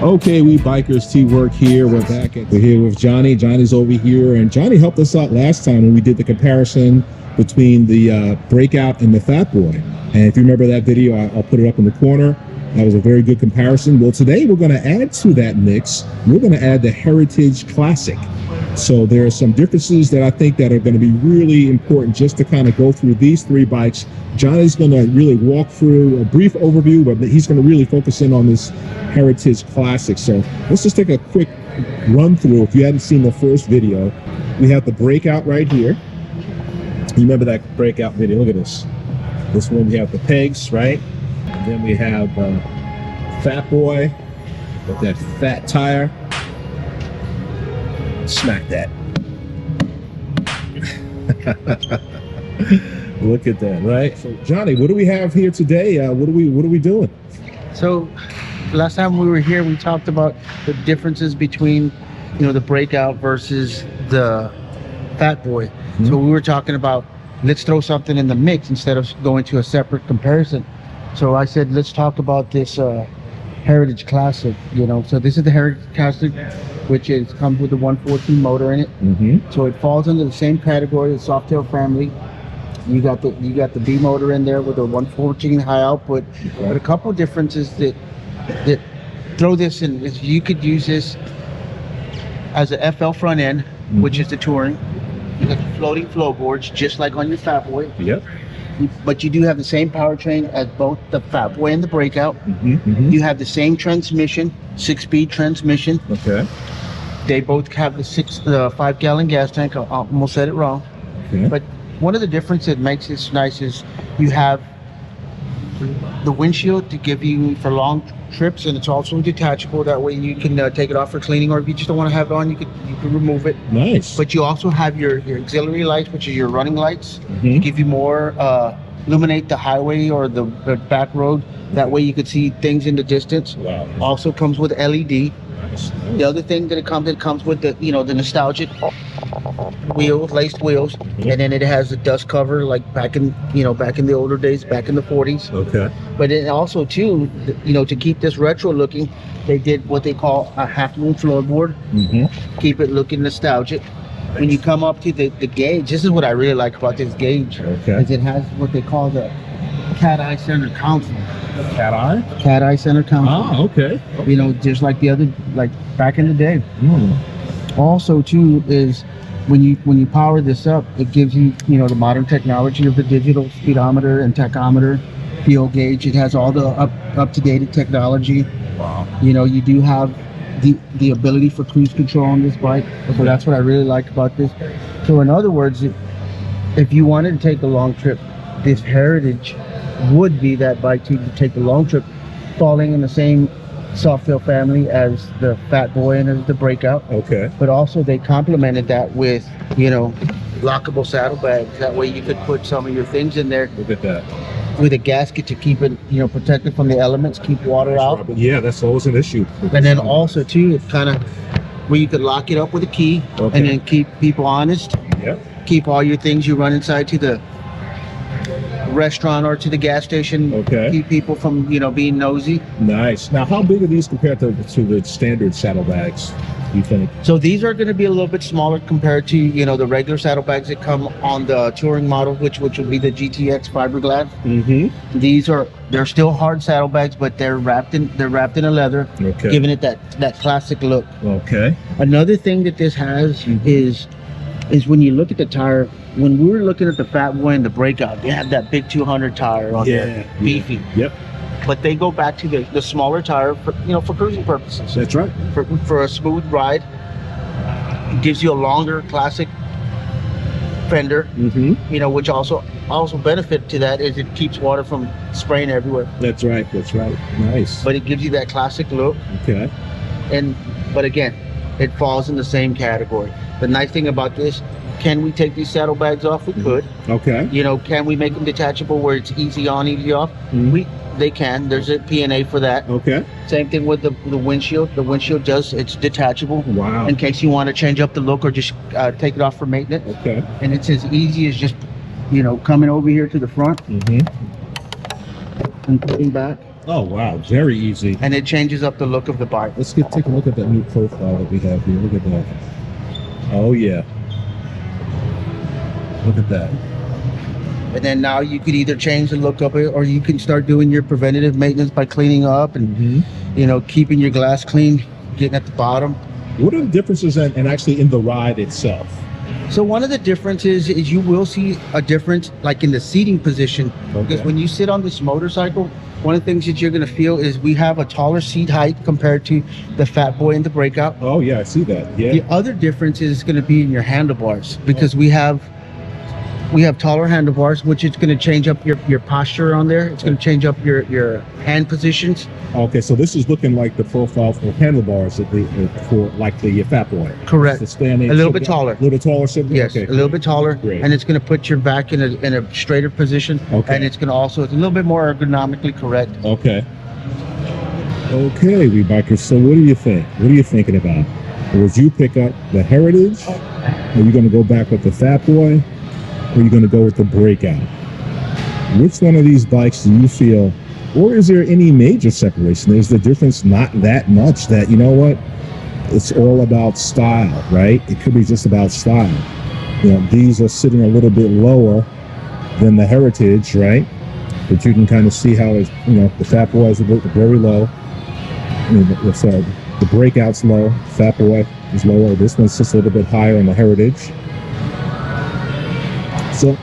Okay, we bikers T-Work here. We're here with Johnny. Johnny's over here, and Johnny helped us out last time when we did the comparison between the Breakout and the FatBoy. And if you remember that video, I'll put it up in the corner. That was a very good comparison. Well, today we're going to add to that mix. We're going to add the Heritage Classic. So there are some differences that I think that are going to be really important just to kind of go through these three bikes. Johnny's going to really walk through a brief overview, but he's going to really focus in on this Heritage Classic. So let's just take a quick run through. If you hadn't seen the first video, we have the Breakout right here. You remember that Breakout video? Look at this. This one, we have the pegs, right? And then we have FatBoy with that fat tire. Smack that. Look at that, right? So Johnny, what do we have here today? What are we doing? So last time we were here, we talked about the differences between, the Breakout versus the FatBoy. Mm-hmm. So we were talking about, let's throw something in the mix instead of going to a separate comparison. So I said, let's talk about this Heritage Classic. So this is the Heritage Classic, which comes with the 114 motor in it. Mm-hmm. So it falls under the same category as Softail family. You got the B motor in there with the 114 high output. Okay. But a couple of differences that throw this in is you could use this as a FL front end, mm-hmm. which is the touring. You got the floating floorboards just like on your FatBoy. Yep. But you do have the same powertrain as both the FatBoy and the Breakout. Mm-hmm, mm-hmm. You have the same transmission, 6-speed transmission. Okay. They both have the 5-gallon gas tank. I almost said it wrong. Okay. But one of the differences that makes this nice is you have the windshield to give you for long trips, and it's also detachable. That way you can take it off for cleaning, or if you just don't want to have it on, you can remove it. Nice. But you also have your auxiliary lights, which are your running lights, mm-hmm. to give you more illuminate the highway or the back road. That way you could see things in the distance. Wow. Also comes with LED. Nice. The other thing that it comes with the the nostalgic wheels, laced wheels, mm-hmm. and then it has a dust cover like back in the older days, back in the 40s. Okay. But it also too, to keep this retro looking, they did what they call a half moon floorboard. Mm-hmm. Keep it looking nostalgic. Nice. When you come up to the gauge, this is what I really like about this gauge. Okay. Is it has what they call the cat eye center console. Cat eye? Cat eye center console. Oh, okay. Just like the other, like back in the day. Mm. Also too is when you power this up, it gives you the modern technology of the digital speedometer and tachometer, fuel gauge. It has all the up to date technology. Wow. You do have the ability for cruise control on this bike. So that's what I really like about this. So in other words, if you wanted to take a long trip, this Heritage would be that bike to take a long trip, falling in the same Softail family as the FatBoy and as the Breakout. Okay. But also they complemented that with, lockable saddlebags. That way you could put some of your things in there. Look at that. With a gasket to keep it, protected from the elements, keep water out. Yeah, that's always an issue. And then also too, it's kind of where you could lock it up with a key, okay. And then keep people honest. Yep. Keep all your things you run inside to the restaurant or to the gas station. Okay. Keep people from being nosy. Nice. Now, how big are these compared to the standard saddlebags, you think? So these are going to be a little bit smaller compared to the regular saddlebags that come on the touring model, which would be the GTX fiberglass. Mm-hmm. They're still hard saddlebags, but they're wrapped in a leather, okay. Giving it that classic look. Okay. Another thing that this has, mm-hmm. is when you look at the tire. When we were looking at the FatBoy and the Breakout, they have that big 200 tire on there, beefy. Yep. But they go back to the smaller tire for for cruising purposes. That's right. For a smooth ride, it gives you a longer classic fender. Mm-hmm. Which also benefit to that is it keeps water from spraying everywhere. That's right. Nice. But it gives you that classic look. Okay. But again, it falls in the same category. The nice thing about this. Can we take these saddlebags off? We could. Okay. Can we make them detachable where it's easy on, easy off? Mm-hmm. They can. There's a P&A for that. Okay. Same thing with the windshield. The windshield it's detachable. Wow. In case you want to change up the look or just take it off for maintenance. Okay. And it's as easy as just, coming over here to the front. Mm-hmm. And putting back. Oh wow, very easy. and it changes up the look of the bike. Let's take a look at that new profile that we have here. Look at that. Oh yeah. Look at that. And then now you could either change the look of it, or you can start doing your preventative maintenance by cleaning up and you know, keeping your glass clean, getting at the bottom. What are the differences and actually in the ride itself? So one of the differences is you will see a difference like in the seating position, because when you sit on this motorcycle, one of the things that you're going to feel is we have a taller seat height compared to the FatBoy and the Breakout. Oh yeah, I see that. Yeah. The other difference is going to be in your handlebars, because we have taller handlebars, which is going to change up your posture on there. It's going to change up your hand positions. Okay, so this is looking like the profile for handlebars for like the FatBoy. Correct. The standing, a little bit taller. A little bit taller. Yes, okay. a little bit taller. Great. And it's going to put your back in a straighter position. Okay. And it's going to also, it's a little bit more ergonomically correct. Okay. Okay, we bikers. So what do you think? What are you thinking about? Would you pick up the Heritage? Are you going to go back with the FatBoy? Or are you going to go with the Breakout? Which one of these bikes do you feel, or is there any major separation? Is the difference not that much that, you know what, it's all about style, right? It could be just about style. You know, these are sitting a little bit lower than the Heritage, right? But you can kind of see how it's, you know, the FatBoy is very low. I mean, the Breakout's low, FatBoy is lower. This one's just a little bit higher on the Heritage. So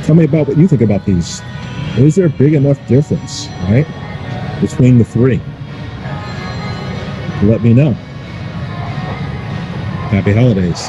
tell me about what you think about these. Is there a big enough difference, right, between the three? Let me know. Happy holidays.